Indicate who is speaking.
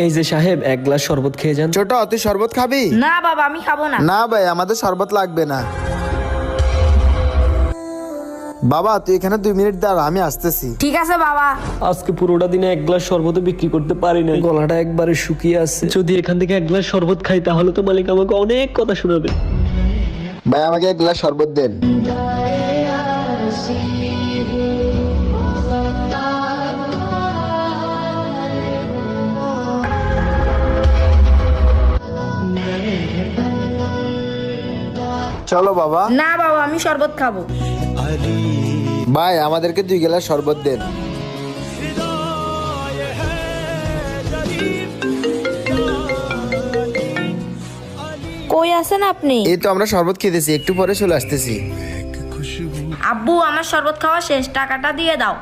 Speaker 1: এই যে সাহেব, এক গ্লাস শরবত খেয়ে যান।
Speaker 2: ছোট, তুই শরবত খাবি?
Speaker 3: না বাবা, আমি খাবো না।
Speaker 2: না ভাই, আমাদের শরবত লাগবে না। বাবা তুই এখানে 2 মিনিট দাঁড়া, আমি আসতেছি।
Speaker 3: ঠিক আছে বাবা।
Speaker 1: আজকে পুরোটা দিনে এক গ্লাস শরবত বিক্রি করতে পারি না, গলাটা একবারে শুকিয়ে আছে। যদি এখান থেকে এক গ্লাস শরবত খাই তাহলে তো মালিক আমাকে অনেক কথা শোনাবে।
Speaker 2: ভাই আমাকে 1 গ্লাস শরবত দেন। চলো বাবা।
Speaker 3: না বাবা, আমি শরবত খাবো।
Speaker 2: ভাই আমাদেরকে 2 গ্লাস শরবত দেন।
Speaker 3: কই আছেন আপনি?
Speaker 2: এই তো আমরা শরবত খেতেছি, একটু পরে চলে আসতেছি।
Speaker 3: আব্বু, আমার শরবত খাওয়া শেষ, টাকাটা দিয়ে দাও।